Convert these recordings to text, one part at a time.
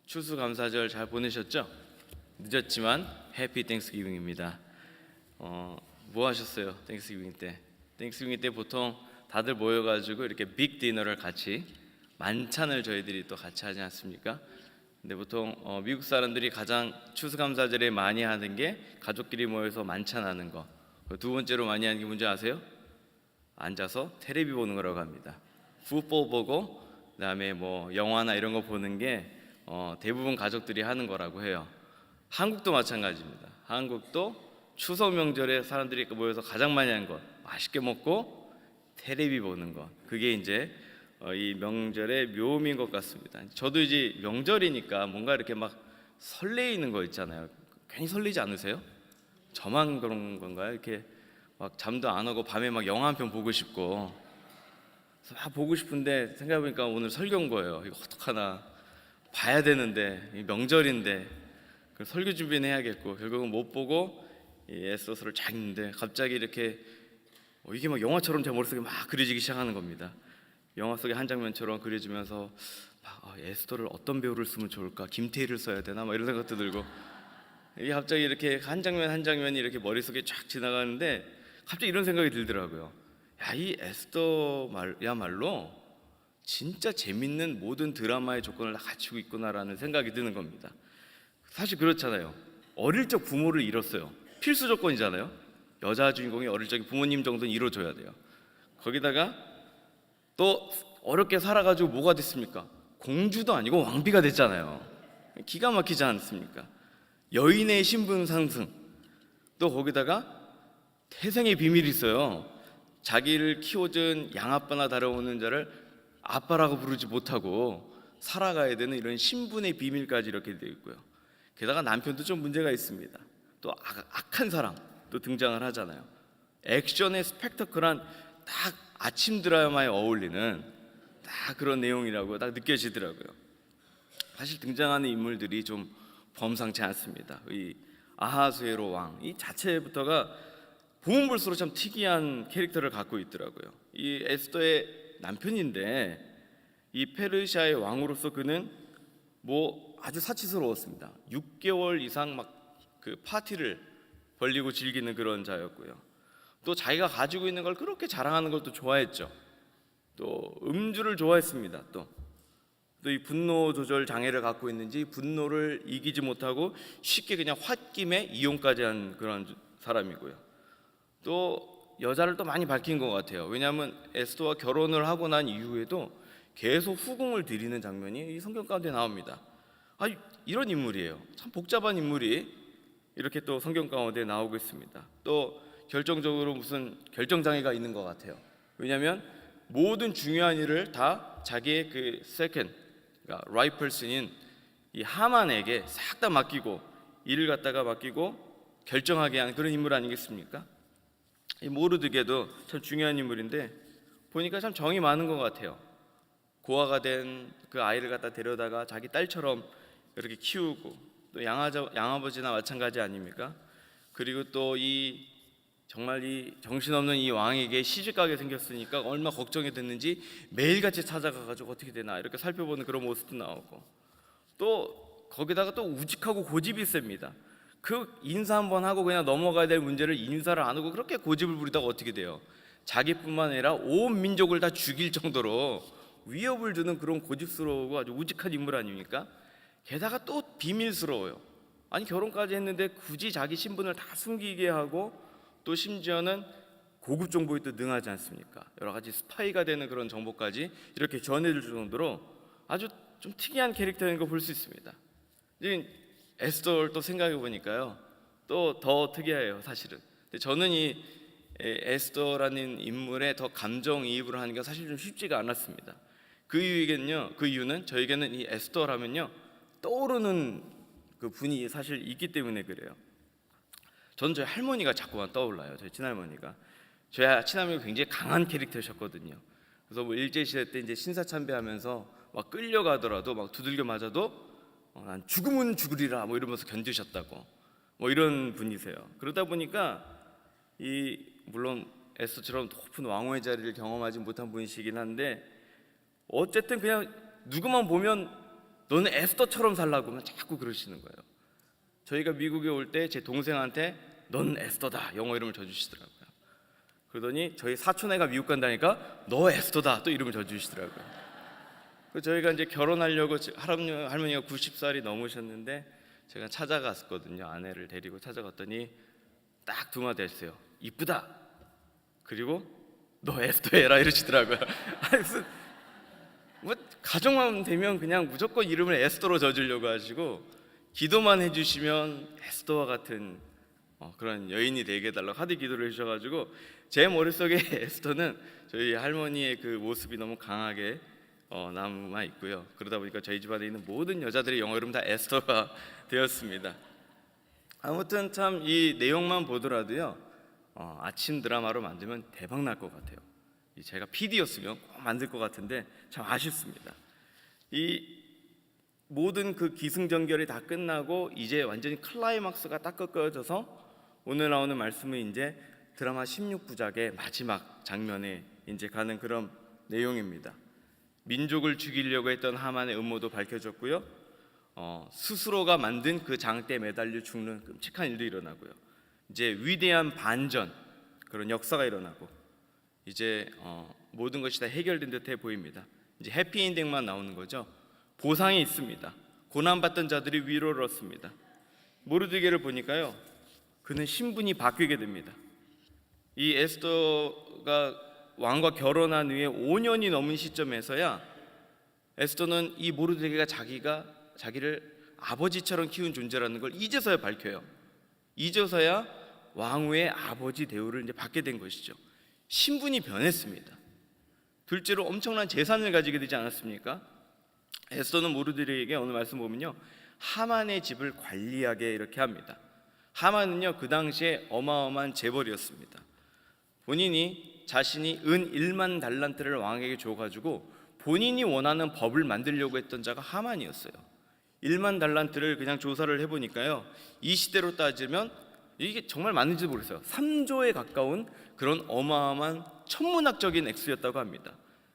추수감사절 잘 보내셨죠? 늦었지만 해피 땡스기빙입니다. 뭐 하셨어요? 땡스기빙 때? 땡스기빙 때 보통 다들 모여가지고 이렇게 빅 디너를 같이 만찬을 저희들이 또 같이 하지 않습니까? 근데 보통 미국 사람들이 가장 추수감사절에 많이 하는 게 가족끼리 모여서 만찬하는 거. 두 번째로 많이 하는 게 뭔지 아세요? 앉아서 테레비 보는 거라고 합니다. 풋볼 보고 그다음에 뭐 영화나 이런 거 보는 게 대부분 가족들이 하는 거라고 해요. 한국도 마찬가지입니다. 한국도 추석 명절에 사람들이 모여서 가장 많이 하는 것, 맛있게 먹고 테레비 보는 것. 그게 이제 이 명절의 묘미인 것 같습니다. 저도 이제 명절이니까 뭔가 이렇게 막 설레이는 거 있잖아요. 괜히 설레지 않으세요? 저만 그런 건가요? 이렇게 막 잠도 안 오고 밤에 막 영화 한 편 보고 싶고 막 보고 싶은데 생각해보니까 오늘 설교인 거예요. 이거 어떡하나, 봐야 되는데 명절인데 설교 준비는 해야겠고 결국은 못 보고 애써서를 잘 읽는데 갑자기 이렇게 이게 막 영화처럼 제 머릿속에 막 그려지기 시작하는 겁니다. 영화 속의 한 장면처럼 그려지면서 에스더를 어떤 배우를 쓰면 좋을까? 김태희를 써야 되나? 막 이런 생각도 들고 이게 갑자기 이렇게 한 장면 한 장면이 이렇게 머릿속에 쫙 지나가는데 갑자기 이런 생각이 들더라고요. 야, 이 에스더야말로 진짜 재밌는 모든 드라마의 조건을 다 갖추고 있구나라는 생각이 드는 겁니다. 사실 그렇잖아요. 어릴 적 부모를 잃었어요. 필수 조건이잖아요. 여자 주인공이 어릴 적에 부모님 정도는 이뤄줘야 돼요. 거기다가 또 어렵게 살아가지고 뭐가 됐습니까? 공주도 아니고 왕비가 됐잖아요. 기가 막히지 않습니까? 여인의 신분 상승, 또 거기다가 태생의 비밀이 있어요. 자기를 키워준 양아빠나 다름없는 자를 아빠라고 부르지 못하고 살아가야 되는 이런 신분의 비밀까지 이렇게 되어 있고요. 게다가 남편도 좀 문제가 있습니다. 또 악한 사람 또 등장을 하잖아요. 액션의 스펙터클한 딱 아침 드라마에 어울리는 딱 그런 내용이라고 딱 느껴지더라고요. 사실 등장하는 인물들이 좀 범상치 않습니다. 이 아하수에로 왕 이 자체부터가 보면 볼수록 참 특이한 캐릭터를 갖고 있더라고요. 이 에스더의 남편인데 이 페르시아의 왕으로서 그는 뭐 아주 사치스러웠습니다. 6개월 이상 막 그 파티를 벌리고 즐기는 그런 자였고요. 또 자기가 가지고 있는 걸 그렇게 자랑하는 것도 좋아했죠. 또 음주를 좋아했습니다. 또 이 분노 조절 장애를 갖고 있는지 분노를 이기지 못하고 쉽게 그냥 홧김에 이용까지 한 그런 사람이고요. 또 여자를 또 많이 밝힌 것 같아요. 왜냐하면 에스더와 결혼을 하고 난 이후에도 계속 후궁을 들이는 장면이 이 성경 가운데 나옵니다. 이런 인물이에요. 참 복잡한 인물이 이렇게 또 성경 가운데 나오고 있습니다. 또 결정적으로 무슨 결정장애가 있는 것 같아요. 왜냐하면 모든 중요한 일을 다 자기의 그 세컨드, 그러니까 right person인 이 하만에게 싹 다 맡기고 일을 갖다가 맡기고 결정하게 한 그런 인물 아니겠습니까? 이 모르드게도 참 중요한 인물인데 보니까 참 정이 많은 것 같아요. 고아가 된 그 아이를 갖다 데려다가 자기 딸처럼 이렇게 키우고 또 양아버지나 마찬가지 아닙니까? 그리고 또 이 정말 이 정신없는 이 왕에게 시집가게 생겼으니까 얼마나 걱정이 됐는지 매일같이 찾아가가지고 어떻게 되나 이렇게 살펴보는 그런 모습도 나오고 또 거기다가 또 우직하고 고집이 셉니다. 그 인사 한번 하고 그냥 넘어가야 될 문제를 인사를 안 하고 그렇게 고집을 부리다가 어떻게 돼요? 자기뿐만 아니라 온 민족을 다 죽일 정도로 위협을 주는 그런 고집스러우고 아주 우직한 인물 아닙니까? 게다가 또 비밀스러워요. 아니 결혼까지 했는데 굳이 자기 신분을 다 숨기게 하고 또 심지어는 고급 정보에 또 능하지 않습니까? 여러 가지 스파이가 되는 그런 정보까지 이렇게 전해줄 정도로 아주 좀 특이한 캐릭터인 거 볼 수 있습니다. 에스더를 또 생각해 보니까요, 또 더 특이해요, 사실은. 근데 저는 이 에스더라는 인물에 더 감정이입을 하는 게 사실 좀 쉽지가 않았습니다. 그 이유는 저에게는 이 에스더라면요 떠오르는 그 분이 사실 있기 때문에 그래요. 저는 저희 할머니가 자꾸만 떠올라요. 저희 친할머니가. 저희 친할머니가 굉장히 강한 캐릭터셨거든요. 그래서 뭐 일제시대 때 이제 신사참배하면서 막 끌려가더라도 막 두들겨 맞아도 난 죽으면 죽으리라 뭐 이러면서 견디셨다고 뭐 이런 분이세요. 그러다 보니까 물론 에스더처럼 높은 왕후의 자리를 경험하지 못한 분이시긴 한데 어쨌든 그냥 누구만 보면 너는 에스더처럼 살라고만 자꾸 그러시는 거예요. 저희가 미국에 올 때 제 동생한테 너는 에스더다 영어 이름을 져주시더라고요. 그러더니 저희 사촌애가 미국 간다니까 너 에스더다 또 이름을 져주시더라고요. 그래서 저희가 이제 결혼하려고 할머니가 90살이 넘으셨는데 제가 찾아갔었거든요. 아내를 데리고 찾아갔더니 딱 두 마디 했어요. 이쁘다. 그리고 너 에스더 해라 이러시더라고요. 무슨 뭐 가정만 되면 그냥 무조건 이름을 에스더로 져주려고 하시고 기도만 해주시면 에스더와 같은 그런 여인이 되게 해달라고 하도 기도를 해주셔가지고 제 머릿속에 에스더는 저희 할머니의 그 모습이 너무 강하게 남아 있고요. 그러다 보니까 저희 집안에 있는 모든 여자들의 영어 이름 다 에스더가 되었습니다. 아무튼 참 이 내용만 보더라도요 아침 드라마로 만들면 대박 날 것 같아요. 제가 PD였으면 꼭 만들 것 같은데 참 아쉽습니다. 이 모든 그 기승전결이 다 끝나고 이제 완전히 클라이막스가 딱 꺾어져서 오늘 나오는 말씀은 이제 드라마 16부작의 마지막 장면에 이제 가는 그런 내용입니다. 민족을 죽이려고 했던 하만의 음모도 밝혀졌고요. 스스로가 만든 그 장대에 매달려 죽는 끔찍한 일도 일어나고요. 이제 위대한 반전 그런 역사가 일어나고 이제 모든 것이 다 해결된 듯해 보입니다. 이제 해피엔딩만 나오는 거죠. 보상이 있습니다. 고난받던 자들이 위로를 얻습니다. 모르드게를 보니까요 그는 신분이 바뀌게 됩니다. 이 에스더가 왕과 결혼한 후에 5년이 넘은 시점에서야 에스더는 이 모르드게가 자기를 아버지처럼 키운 존재라는 걸 이제서야 밝혀요. 이제서야 왕후의 아버지 대우를 이제 받게 된 것이죠. 신분이 변했습니다. 둘째로 엄청난 재산을 가지게 되지 않았습니까? 에스더는 모르드게에게 오늘 말씀 보면요 하만의 집을 관리하게 이렇게 합니다. 하만은요 그 당시에 어마어마한 재벌이었습니다. 본인이 자신이 은 1만 달란트를 왕에게 줘가지고 본인이 원하는 법을 만들려고 했던 자가 하만이었어요. 1만 달란트를 그냥 조사를 해보니까요 이 시대로 따지면 이게 정말 맞는지 모르겠어요. 3조에 가까운 그런 어마어마한 천문학적인 액수였다고 합니다.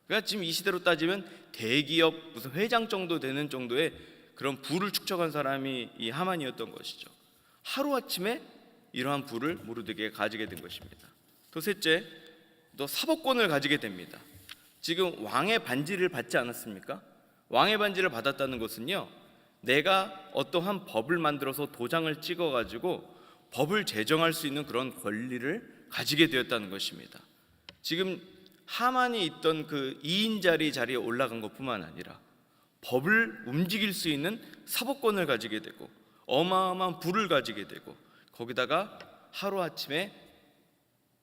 그러니까 지금 이 시대로 따지면 대기업 무슨 회장 정도 되는 정도의 그런 부를 축적한 사람이 이 하만이었던 것이죠. 하루아침에 이러한 부를 모르드게가 가지게 된 것입니다. 또 셋째, 또 사법권을 가지게 됩니다. 지금 왕의 반지를 받지 않았습니까? 왕의 반지를 받았다는 것은요 내가 어떠한 법을 만들어서 도장을 찍어가지고 법을 제정할 수 있는 그런 권리를 가지게 되었다는 것입니다. 지금 하만이 있던 그 2인 자리에 올라간 것뿐만 아니라 법을 움직일 수 있는 사법권을 가지게 되고 어마어마한 부를 가지게 되고 거기다가 하루아침에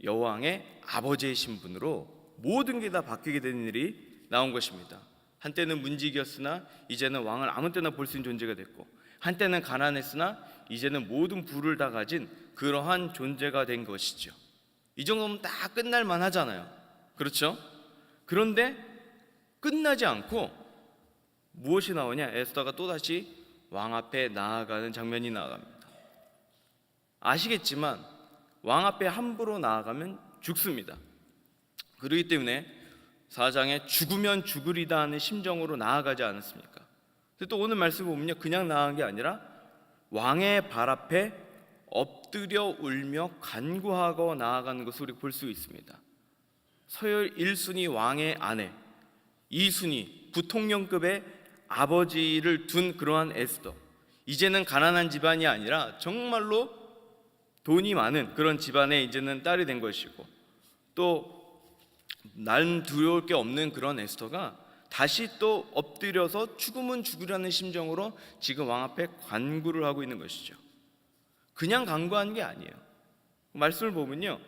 여왕의 아버지의 신분으로 모든 게 다 바뀌게 되는 일이 나온 것입니다. 한때는 문지기였으나 이제는 왕을 아무 때나 볼 수 있는 존재가 됐고 한때는 가난했으나 이제는 모든 부를 다 가진 그러한 존재가 된 것이죠. 이 정도면 다 끝날 만하잖아요. 그렇죠? 그런데 끝나지 않고 무엇이 나오냐? 에스더가 또다시 왕 앞에 나아가는 장면이 나아갑니다. 아시겠지만 왕 앞에 함부로 나아가면 죽습니다. 그렇기 때문에 4장에 죽으면 죽으리다 하는 심정으로 나아가지 않았습니까? 근데 또 오늘 말씀 보면요 그냥 나아간 게 아니라 왕의 발 앞에 엎드려 울며 간구하고 나아가는 것을 우리 볼 수 있습니다. 서열 1순위 왕의 아내, 2순위 부통령급의 아버지를 둔 그러한 에스더, 이제는 가난한 집안이 아니라 정말로 돈이 많은 그런 집안에 이제는 딸이 된 것이고 또 난 두려울 게 없는 그런 에스더가 다시 또 엎드려서 죽으면 죽으라는 심정으로 지금 왕 앞에 간구를 하고 있는 것이죠. 그냥 간구하는 게 아니에요. 말씀을 보면요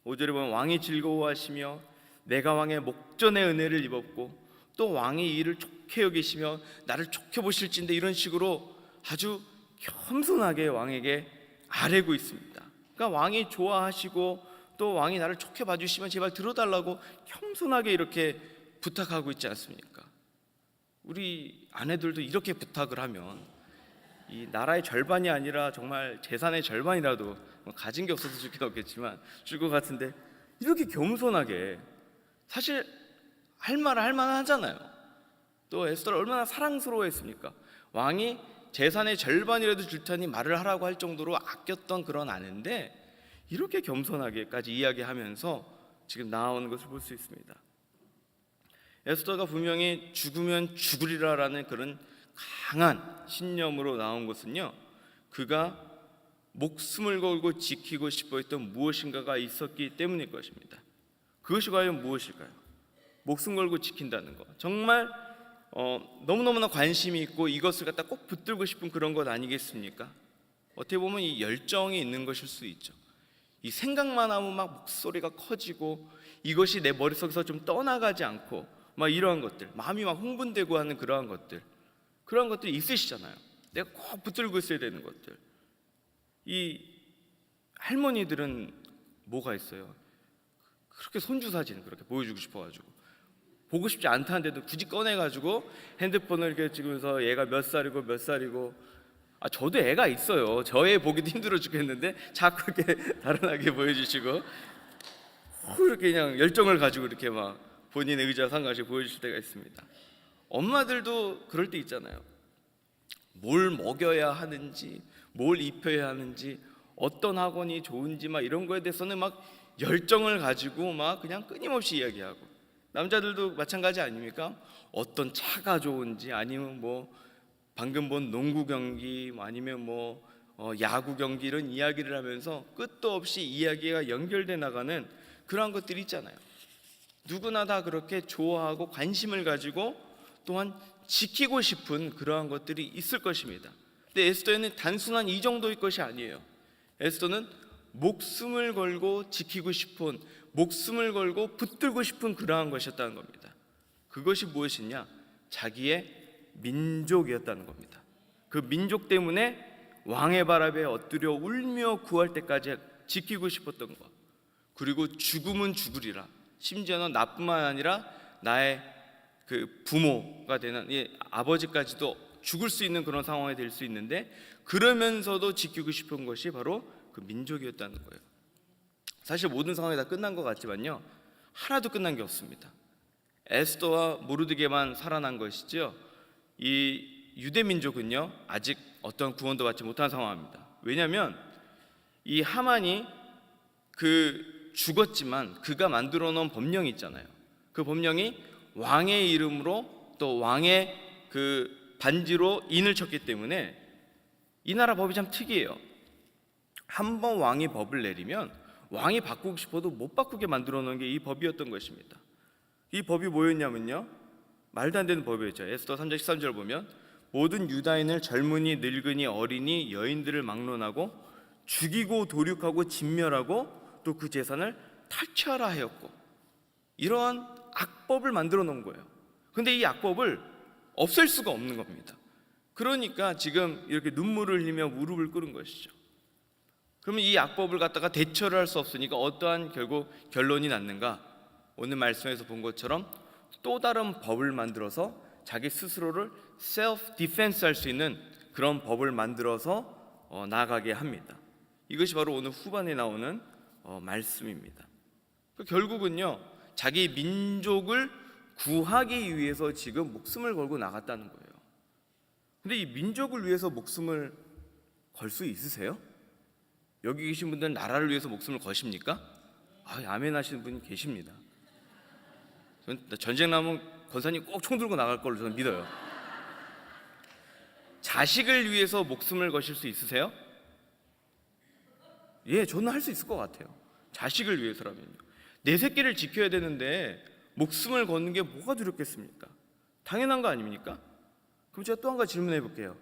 5절에 보면 왕이 즐거워하시며 내가 왕의 목전의 은혜를 입었고 또 왕이 이를 좋게 여기시며 나를 좋게 보실진데 이런 식으로 아주 겸손하게 왕에게 아뢰고 있습니다. 그러니까 왕이 좋아하시고 또 왕이 나를 좋게 봐주시면 제발 들어달라고 겸손하게 이렇게 부탁하고 있지 않습니까? 우리 아내들도 이렇게 부탁을 하면 이 나라의 절반이 아니라 정말 재산의 절반이라도 가진 게 없어서 줄 게 없겠지만 줄 것 같은데 이렇게 겸손하게 사실 할 말은 할 만하잖아요. 또 에스더를 얼마나 사랑스러워했습니까? 왕이 재산의 절반이라도 줄 테니 말을 하라고 할 정도로 아꼈던 그런 아내인데 이렇게 겸손하게까지 이야기하면서 지금 나오는 것을 볼 수 있습니다. 에스더가 분명히 죽으면 죽으리라라는 그런 강한 신념으로 나온 것은요, 그가 목숨을 걸고 지키고 싶어 했던 무엇인가가 있었기 때문일 것입니다. 그것이 과연 무엇일까요? 목숨 걸고 지킨다는 것, 정말 너무너무나 관심이 있고 이것을 갖다 꼭 붙들고 싶은 그런 것 아니겠습니까? 어떻게 보면 이 열정이 있는 것일 수 있죠. 이 생각만 하면 막 목소리가 커지고 이것이 내 머릿속에서 좀 떠나가지 않고 막 이러한 것들, 마음이 막 흥분되고 하는 그러한 것들이 있으시잖아요. 내가 꼭 붙들고 있어야 되는 것들. 이 할머니들은 뭐가 있어요? 그렇게 손주 사진 그렇게 보여주고 싶어가지고 보고 싶지 않다는데도 굳이 꺼내가지고 핸드폰을 이렇게 찍으면서 얘가 몇 살이고 저도 애가 있어요. 저 애 보기도 힘들어 죽겠는데 자꾸 이렇게 다른하게 보여주시고 이렇게 그냥 열정을 가지고 이렇게 막 본인의 의지와 상관없이 보여주실 때가 있습니다. 엄마들도 그럴 때 있잖아요. 뭘 먹여야 하는지, 뭘 입혀야 하는지, 어떤 학원이 좋은지 막 이런 거에 대해서는 막 열정을 가지고 막 그냥 끊임없이 이야기하고, 남자들도 마찬가지 아닙니까? 어떤 차가 좋은지, 아니면 뭐 방금 본 농구 경기, 아니면 뭐 야구 경기, 이런 이야기를 하면서 끝도 없이 이야기가 연결돼 나가는 그런 것들이 있잖아요. 누구나 다 그렇게 좋아하고 관심을 가지고 또한 지키고 싶은 그러한 것들이 있을 것입니다. 근데 에스더에는 단순한 이 정도의 것이 아니에요. 에스더는 목숨을 걸고 지키고 싶은, 목숨을 걸고 붙들고 싶은 그러한 것이었다는 겁니다. 그것이 무엇이냐? 자기의 민족이었다는 겁니다. 그 민족 때문에 왕의 발 앞에 엎드려 울며 구할 때까지 지키고 싶었던 것. 그리고 죽음은 죽으리라. 심지어는 나뿐만 아니라 나의 그 부모가 되는 아버지까지도 죽을 수 있는 그런 상황이 될 수 있는데, 그러면서도 지키고 싶은 것이 바로 그 민족이었다는 거예요. 사실 모든 상황이 다 끝난 것 같지만요, 하나도 끝난 게 없습니다. 에스더와 모르드게만 살아난 것이죠. 이 유대 민족은요 아직 어떤 구원도 받지 못한 상황입니다. 왜냐하면 이 하만이 죽었지만 그가 만들어 놓은 법령이 있잖아요. 그 법령이 왕의 이름으로 또 왕의 반지로 인을 쳤기 때문에 이 나라 법이 참 특이해요. 한번 왕이 법을 내리면 왕이 바꾸고 싶어도 못 바꾸게 만들어 놓은 게 이 법이었던 것입니다. 이 법이 뭐였냐면요, 말도 안 되는 법이었죠. 에스더 3장 13절 보면 모든 유다인을 젊은이, 늙은이, 어린이, 여인들을 막론하고 죽이고 도륙하고 진멸하고 또 그 재산을 탈취하라 하였고, 이러한 악법을 만들어 놓은 거예요. 근데 이 악법을 없앨 수가 없는 겁니다. 그러니까 지금 이렇게 눈물을 흘리며 무릎을 꿇은 것이죠. 그러면 이 악법을 갖다가 대처를 할 수 없으니까 어떠한 결국 결론이 났는가? 오늘 말씀에서 본 것처럼 또 다른 법을 만들어서 자기 스스로를 셀프 디펜스 할 수 있는 그런 법을 만들어서 나아가게 합니다. 이것이 바로 오늘 후반에 나오는 말씀입니다. 결국은요, 자기 민족을 구하기 위해서 지금 목숨을 걸고 나갔다는 거예요. 근데 이 민족을 위해서 목숨을 걸 수 있으세요? 여기 계신 분들은 나라를 위해서 목숨을 거십니까? 아멘 하시는 분이 계십니다. 전쟁 나면 권사님 꼭 총 들고 나갈 걸로 저는 믿어요. 자식을 위해서 목숨을 거실 수 있으세요? 예, 저는 할 수 있을 것 같아요. 자식을 위해서라면요. 내 새끼를 지켜야 되는데 목숨을 거는 게 뭐가 두렵겠습니까? 당연한 거 아닙니까? 그럼 제가 또 한 가지 질문해 볼게요.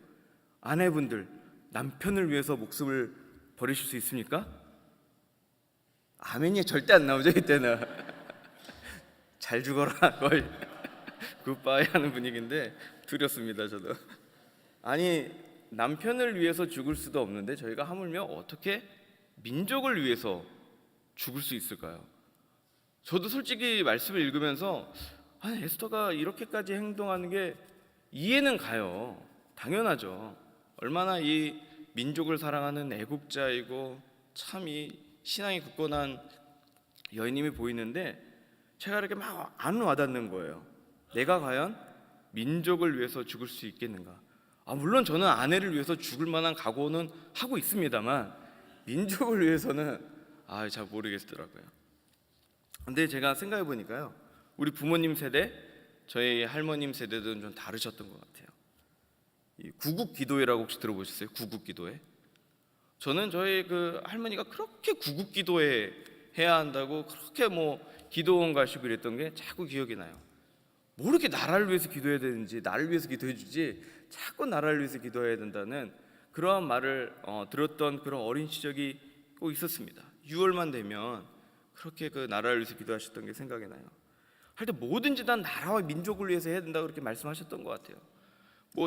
아내분들, 남편을 위해서 목숨을 버리실 수 있습니까? 아멘이 절대 안 나오죠, 이때는. 잘 죽어라, 거의 굿바이 하는 분위기인데 두렵습니다, 저도. 아니, 남편을 위해서 죽을 수도 없는데 저희가 하물며 어떻게 민족을 위해서 죽을 수 있을까요? 저도 솔직히 말씀을 읽으면서 에스더가 이렇게까지 행동하는 게 이해는 가요. 당연하죠. 얼마나 이 민족을 사랑하는 애국자이고 참 이 신앙이 굳건한 여인님이 보이는데 제가 이렇게 막 안 와닿는 거예요. 내가 과연 민족을 위해서 죽을 수 있겠는가? 물론 저는 아내를 위해서 죽을 만한 각오는 하고 있습니다만 민족을 위해서는 잘 모르겠더라고요. 근데 제가 생각해 보니까요, 우리 부모님 세대, 저희 할머님 세대들은 좀 다르셨던 것 같아요. 이 구국기도회라고 혹시 들어보셨어요? 구국기도회? 저는 저희 그 할머니가 그렇게 구국기도회 해야 한다고 그렇게 기도원 가시고 이랬던 게 자꾸 기억이 나요. 뭐 이렇게 나라를 위해서 기도해야 되는지, 나를 위해서 기도해 주지 자꾸 나라를 위해서 기도해야 된다는 그러한 말을 들었던 그런 어린 시절이 꼭 있었습니다. 6월만 되면 그렇게 그 나라를 위해서 기도하셨던 게 생각이 나요. 할 때 뭐든지 난 나라와 민족을 위해서 해야 된다고 그렇게 말씀하셨던 것 같아요.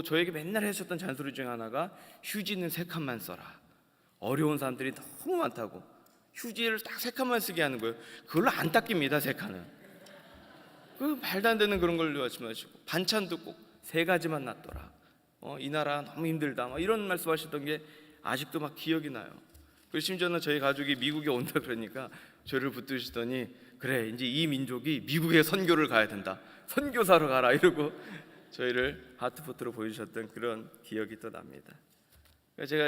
저에게 맨날 하셨던 잔소리 중에 하나가 휴지는 3칸만 써라. 어려운 사람들이 너무 많다고 휴지를 딱 3칸만 쓰게 하는 거예요. 그걸로 안 닦입니다, 3칸은. 그 말도 안 되는 그런 걸 말씀하시고, 반찬도 꼭 3가지만 놔둬라. 이 나라 너무 힘들다. 이런 말씀하셨던 게 아직도 막 기억이 나요. 그리고 심지어는 저희 가족이 미국에 온다 그러니까 저를 붙드시더니 그래, 이제 이 민족이 미국에 선교를 가야 된다. 선교사로 가라 이러고 저희를 하트포트로 보여주셨던 그런 기억이 또 납니다. 제가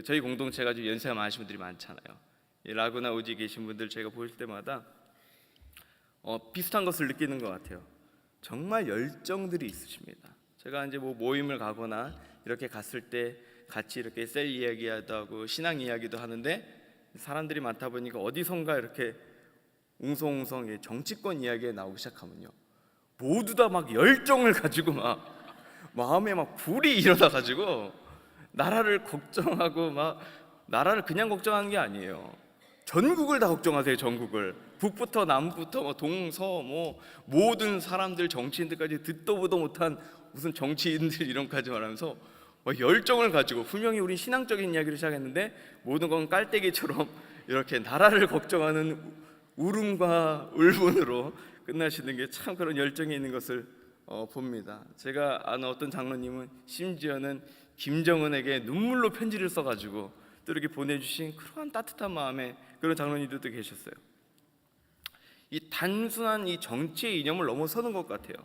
저희 공동체 가지고 연세가 많으신 분들이 많잖아요. 이 라구나 오지 계신 분들 제가 보실 때마다 비슷한 것을 느끼는 것 같아요. 정말 열정들이 있으십니다. 제가 이제 모임을 가거나 이렇게 갔을 때 같이 이렇게 셀 이야기도 하고 신앙 이야기도 하는데 사람들이 많다 보니까 어디선가 이렇게 웅성웅성 정치권 이야기가 나오기 시작하면요, 모두 다 막 열정을 가지고 막 마음에 막 불이 일어나 가지고 나라를 걱정하고 막 나라를 그냥 걱정하는 게 아니에요. 전국을 다 걱정하세요. 전국을 북부터 남부터 동서 모든 사람들 정치인들까지 듣도 보도 못한 무슨 정치인들 이름까지 말하면서 열정을 가지고 분명히 우리 신앙적인 이야기를 시작했는데 모든 건 깔때기처럼 이렇게 나라를 걱정하는 울음과 울분으로 끝나시는 게 참 그런 열정이 있는 것을 봅니다. 제가 아는 어떤 장로님은 심지어는 김정은에게 눈물로 편지를 써가지고 또 이렇게 보내주신 그러한 따뜻한 마음의 그런 장로님들도 계셨어요. 이 단순한 이 정치의 이념을 넘어서는 것 같아요.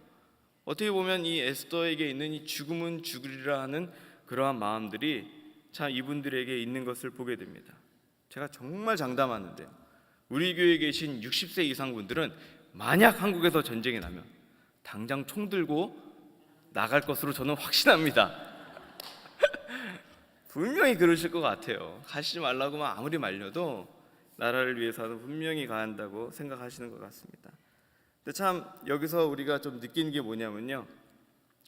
어떻게 보면 이 에스더에게 있는 이 죽음은 죽으리라 하는 그러한 마음들이 참 이분들에게 있는 것을 보게 됩니다. 제가 정말 장담하는데요, 우리 교회에 계신 60세 이상 분들은 만약 한국에서 전쟁이 나면 당장 총 들고 나갈 것으로 저는 확신합니다. 분명히 그러실 것 같아요. 가시지 말라고만 아무리 말려도 나라를 위해서는 분명히 가야 한다고 생각하시는 것 같습니다. 근데 참 여기서 우리가 좀 느끼는 게 뭐냐면요,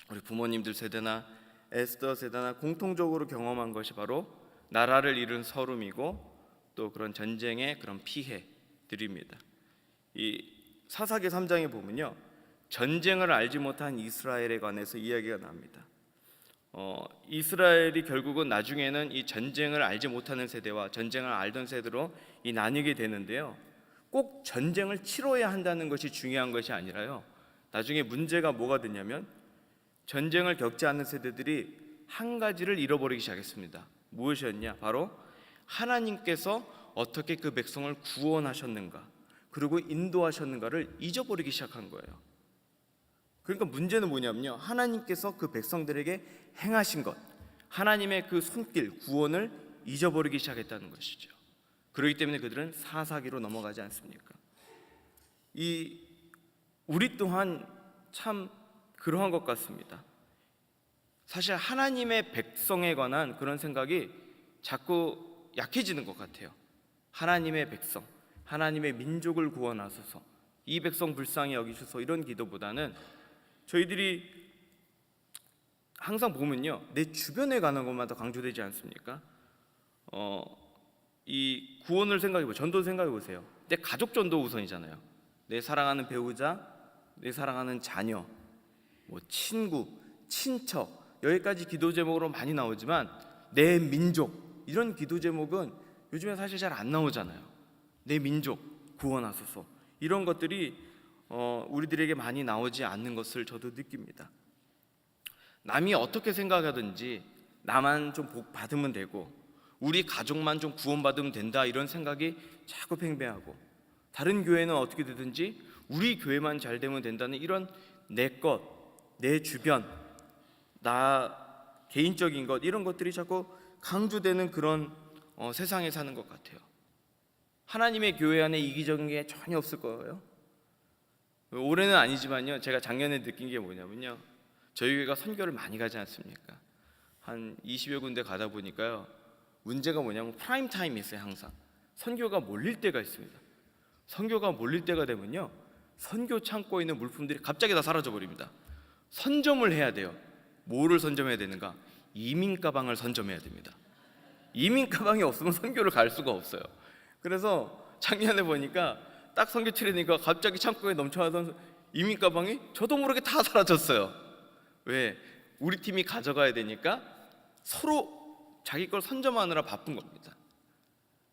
우리 부모님들 세대나 에스더 세대나 공통적으로 경험한 것이 바로 나라를 잃은 서름이고 또 그런 전쟁의 그런 피해들입니다. 이 사사기 3장에 보면요, 전쟁을 알지 못한 이스라엘에 관해서 이야기가 납니다. 이스라엘이 결국은 나중에는 이 전쟁을 알지 못하는 세대와 전쟁을 알던 세대로 이 나뉘게 되는데요, 꼭 전쟁을 치러야 한다는 것이 중요한 것이 아니라요, 나중에 문제가 뭐가 되냐면 전쟁을 겪지 않는 세대들이 한 가지를 잃어버리기 시작했습니다. 무엇이었냐? 바로 하나님께서 어떻게 그 백성을 구원하셨는가, 그리고 인도하셨는가를 잊어버리기 시작한 거예요. 그러니까 문제는 뭐냐면요, 하나님께서 그 백성들에게 행하신 것, 하나님의 그 손길, 구원을 잊어버리기 시작했다는 것이죠. 그렇기 때문에 그들은 사사기로 넘어가지 않습니까? 우리 또한 참 그러한 것 같습니다. 사실 하나님의 백성에 관한 그런 생각이 자꾸 약해지는 것 같아요. 하나님의 백성, 하나님의 민족을 구원하소서, 이 백성 불쌍히 여기소서, 이런 기도보다는 저희들이 항상 보면요, 내 주변에 관한 것만 더 강조되지 않습니까? 이 구원을 생각해보세요. 전도를 생각해보세요. 내 가족 전도 우선이잖아요. 내 사랑하는 배우자, 내 사랑하는 자녀, 친구, 친척, 여기까지 기도 제목으로 많이 나오지만 내 민족, 이런 기도 제목은 요즘에 사실 잘 안 나오잖아요. 내 민족 구원하소서, 이런 것들이 우리들에게 많이 나오지 않는 것을 저도 느낍니다. 남이 어떻게 생각하든지 나만 좀 복 받으면 되고 우리 가족만 좀 구원받으면 된다, 이런 생각이 자꾸 팽배하고, 다른 교회는 어떻게 되든지 우리 교회만 잘 되면 된다는 이런 내 것, 내 주변, 나 개인적인 것, 이런 것들이 자꾸 강조되는 그런 세상에 사는 것 같아요. 하나님의 교회 안에 이기적인 게 전혀 없을 거예요. 올해는 아니지만요, 제가 작년에 느낀 게 뭐냐면요, 저희 교회가 선교를 많이 가지 않습니까? 한 20여 군데 가다 보니까요, 문제가 뭐냐면 프라임 타임이 있어요. 항상 선교가 몰릴 때가 있습니다. 선교가 몰릴 때가 되면요, 선교 창고에 있는 물품들이 갑자기 다 사라져 버립니다. 선점을 해야 돼요. 뭐를 선점해야 되는가? 이민 가방을 선점해야 됩니다. 이민 가방이 없으면 선교를 갈 수가 없어요. 그래서 작년에 보니까 딱 선교 치르니까 갑자기 창고에 넘쳐나던 이민 가방이 저도 모르게 다 사라졌어요. 왜? 우리 팀이 가져가야 되니까 서로 자기 걸 선점하느라 바쁜 겁니다.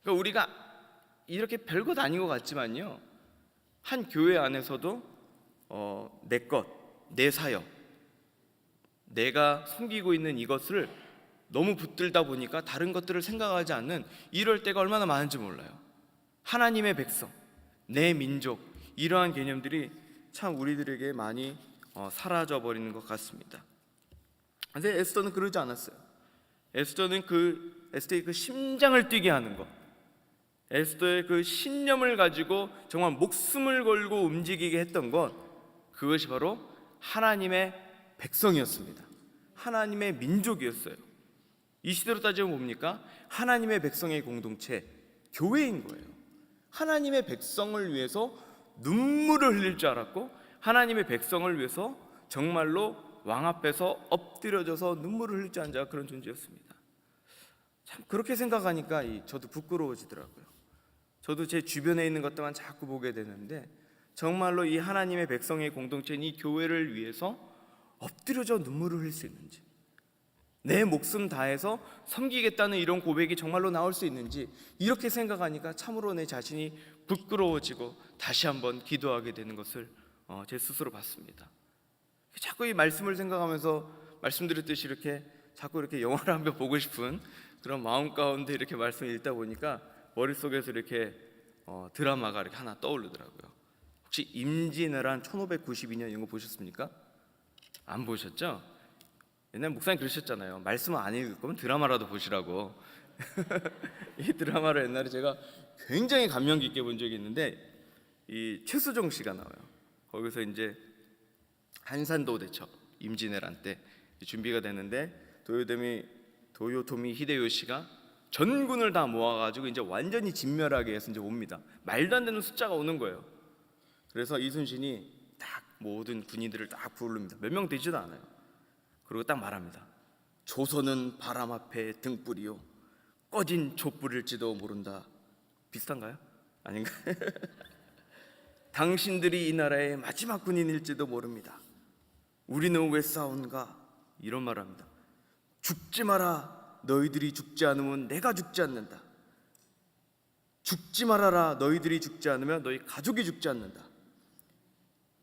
그러니까 우리가 이렇게 별것 아닌 것 같지만요, 한 교회 안에서도 내 것, 내 사역, 내가 섬기고 있는 이것을 너무 붙들다 보니까 다른 것들을 생각하지 않는 이럴 때가 얼마나 많은지 몰라요. 하나님의 백성, 내 민족, 이러한 개념들이 참 우리들에게 많이 사라져 버리는 것 같습니다. 근데 에스더는 그러지 않았어요. 에스더의 그 심장을 뛰게 하는 것, 에스더의 그 신념을 가지고 정말 목숨을 걸고 움직이게 했던 것, 그것이 바로 하나님의 백성이었습니다. 하나님의 민족이었어요. 이 시대로 따지면 뭡니까? 하나님의 백성의 공동체, 교회인 거예요. 하나님의 백성을 위해서 눈물을 흘릴 줄 알았고, 하나님의 백성을 위해서 정말로 왕 앞에서 엎드려져서 눈물을 흘릴 줄 아는 자가 그런 존재였습니다. 참 그렇게 생각하니까 저도 부끄러워지더라고요. 저도 제 주변에 있는 것들만 자꾸 보게 되는데, 정말로 이 하나님의 백성의 공동체인 이 교회를 위해서 엎드려져 눈물을 흘릴 수 있는지, 내 목숨 다해서 섬기겠다는 이런 고백이 정말로 나올 수 있는지, 이렇게 생각하니까 참으로 내 자신이 부끄러워지고 다시 한번 기도하게 되는 것을 제 스스로 봤습니다. 자꾸 이 말씀을 생각하면서 말씀드렸듯이 이렇게 자꾸 이렇게 영화를 한번 보고 싶은 그런 마음 가운데 이렇게 말씀을 읽다 보니까 머릿속에서 이렇게 드라마가 이렇게 하나 떠오르더라고요. 혹시 임진왜란 1592년 이런 거 보셨습니까? 안 보셨죠? 옛날 목사님 그러셨잖아요. 말씀을 안 읽을 거면 드라마라도 보시라고. 이 드라마를 옛날에 제가 굉장히 감명 깊게 본 적이 있는데, 이 최수종 씨가 나와요. 거기서 이제 한산도 대첩, 임진왜란 때 준비가 되는데, 도요토미 히데요시가 전군을 다 모아가지고 이제 완전히 진멸하게 해서 이제 옵니다. 말도 안 되는 숫자가 오는 거예요. 그래서 이순신이 딱 모든 군인들을 딱 부릅니다. 몇 명 되지도 않아요. 그리고 딱 말합니다. 조선은 바람 앞에 등불이요, 꺼진 촛불일지도 모른다. 비슷한가요? 아닌가? 당신들이 이 나라의 마지막 군인일지도 모릅니다. 우리는 왜 싸운가? 이런 말을 합니다. 죽지 마라. 너희들이 죽지 않으면 내가 죽지 않는다. 죽지 말아라. 너희들이 죽지 않으면 너희 가족이 죽지 않는다.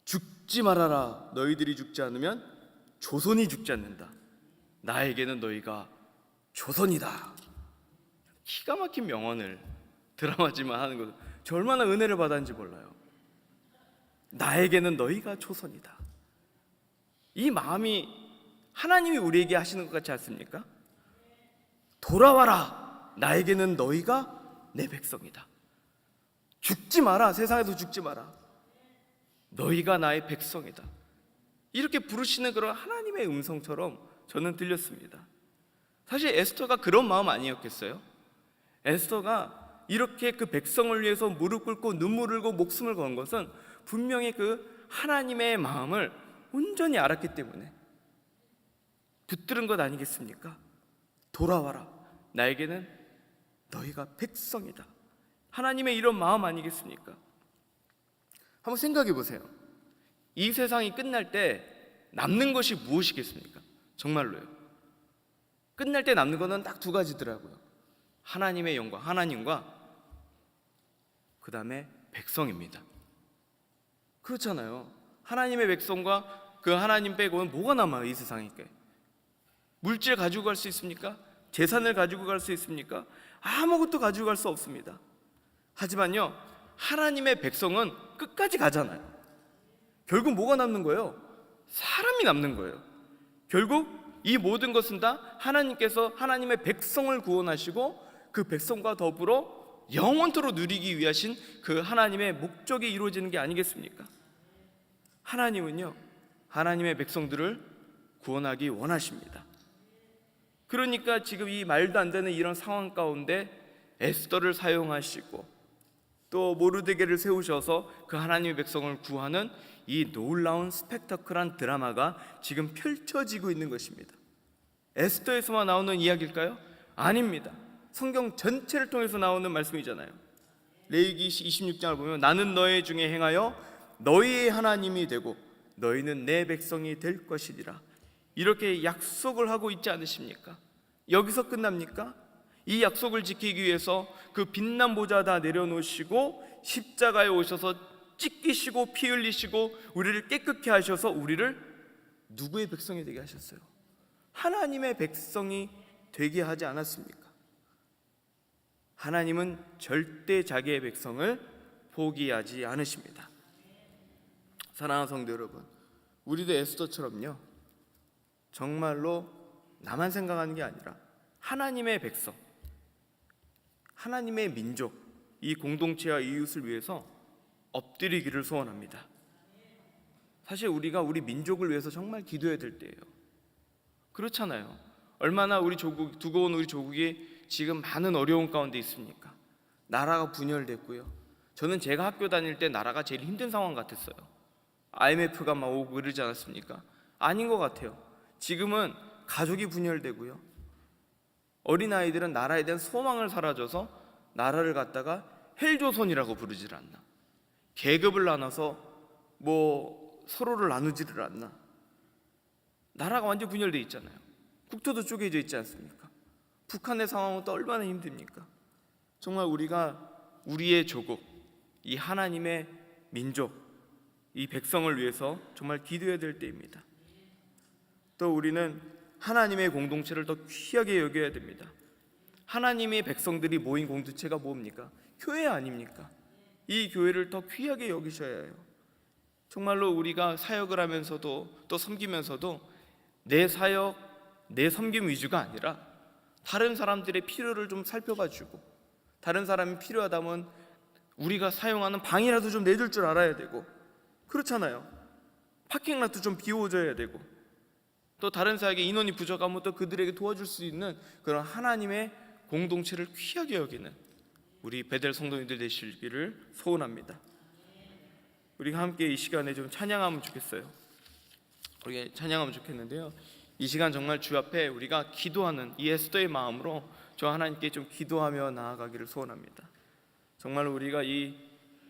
죽지 말아라. 너희들이 죽지 않으면 조선이 죽지 않는다. 나에게는 너희가 조선이다. 기가 막힌 명언을 드라마지만 하는 것, 저 얼마나 은혜를 받았는지 몰라요. 나에게는 너희가 조선이다. 이 마음이 하나님이 우리에게 하시는 것 같지 않습니까? 돌아와라. 나에게는 너희가 내 백성이다. 죽지 마라. 세상에서 죽지 마라. 너희가 나의 백성이다. 이렇게 부르시는 그런 하나님의 음성처럼 저는 들렸습니다. 사실 에스더가 그런 마음 아니었겠어요? 에스더가 이렇게 그 백성을 위해서 무릎 꿇고 눈물을 흘고 목숨을 건 것은 분명히 그 하나님의 마음을 온전히 알았기 때문에 붙들은 것 아니겠습니까? 돌아와라. 나에게는 너희가 백성이다. 하나님의 이런 마음 아니겠습니까? 한번 생각해 보세요. 이 세상이 끝날 때 남는 것이 무엇이겠습니까? 정말로요. 끝날 때 남는 것은 딱 두 가지더라고요. 하나님의 영광, 하나님과 그 다음에 백성입니다. 그렇잖아요. 하나님의 백성과 그 하나님 빼고는 뭐가 남아요? 이 세상에. 물질 가지고 갈 수 있습니까? 재산을 가지고 갈 수 있습니까? 아무것도 가지고 갈 수 없습니다. 하지만요, 하나님의 백성은 끝까지 가잖아요. 결국 뭐가 남는 거예요? 사람이 남는 거예요. 결국 이 모든 것은 다 하나님께서 하나님의 백성을 구원하시고 그 백성과 더불어 영원토록 누리기 위하신 그 하나님의 목적이 이루어지는 게 아니겠습니까? 하나님은요, 하나님의 백성들을 구원하기 원하십니다. 그러니까 지금 이 말도 안 되는 이런 상황 가운데 에스더를 사용하시고 또 모르드게를 세우셔서 그 하나님의 백성을 구하는 이 놀라운 스펙터클한 드라마가 지금 펼쳐지고 있는 것입니다. 에스더에서만 나오는 이야기일까요? 아닙니다. 성경 전체를 통해서 나오는 말씀이잖아요. 레위기 26장을 보면 나는 너희 중에 행하여 너희의 하나님이 되고 너희는 내 백성이 될 것이니라, 이렇게 약속을 하고 있지 않으십니까? 여기서 끝납니까? 이 약속을 지키기 위해서 그 빛난 보좌 다 내려놓으시고 십자가에 오셔서 찢기시고 피 흘리시고 우리를 깨끗게 하셔서 우리를 누구의 백성이 되게 하셨어요? 하나님의 백성이 되게 하지 않았습니까? 하나님은 절대 자기의 백성을 포기하지 않으십니다. 사랑하는 성도 여러분, 우리도 에스더처럼요, 정말로 나만 생각하는 게 아니라 하나님의 백성, 하나님의 민족, 이 공동체와 이웃을 위해서 엎드리기를 소원합니다. 사실 우리가 우리 민족을 위해서 정말 기도해야 될 때예요. 그렇잖아요. 얼마나 우리 조국, 두고 온 우리 조국이 지금 많은 어려움 가운데 있습니까? 나라가 분열됐고요. 저는 제가 학교 다닐 때 나라가 제일 힘든 상황 같았어요. IMF가 막 오고 그러지 않았습니까? 아닌 것 같아요. 지금은 가족이 분열되고요. 어린아이들은 나라에 대한 소망을 사라져서 나라를 갖다가 헬조선이라고 부르질 않나, 계급을 나눠서 서로를 나누지를 않나, 나라가 완전 분열되어 있잖아요. 국토도 쪼개져 있지 않습니까? 북한의 상황은 또 얼마나 힘듭니까? 정말 우리가 우리의 조국, 이 하나님의 민족, 이 백성을 위해서 정말 기도해야 될 때입니다. 또 우리는 하나님의 공동체를 더 귀하게 여겨야 됩니다. 하나님의 백성들이 모인 공동체가 뭡니까? 교회 아닙니까? 이 교회를 더 귀하게 여기셔야 해요. 정말로 우리가 사역을 하면서도 또 섬기면서도 내 사역, 내 섬김 위주가 아니라 다른 사람들의 필요를 좀 살펴봐주고, 다른 사람이 필요하다면 우리가 사용하는 방이라도 좀 내줄 줄 알아야 되고, 그렇잖아요. 파킹라도 좀 비워줘야 되고, 또 다른 사역에 인원이 부족하면 또 그들에게 도와줄 수 있는 그런 하나님의 공동체를 귀하게 여기는 우리 베델 성도님들 되시기를 소원합니다. 우리가 함께 이 시간에 좀 찬양하면 좋겠어요. 우리 찬양하면 좋겠는데요, 이 시간 정말 주 앞에 우리가 기도하는 이 에스더의 마음으로 저 하나님께 좀 기도하며 나아가기를 소원합니다. 정말 우리가 이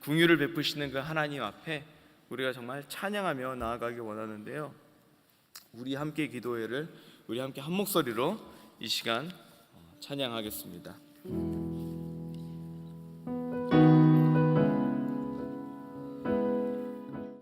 긍휼을 베푸시는 그 하나님 앞에 우리가 정말 찬양하며 나아가기 원하는데요, 우리 함께 기도회를 우리 함께 한 목소리로 이 시간 찬양하겠습니다.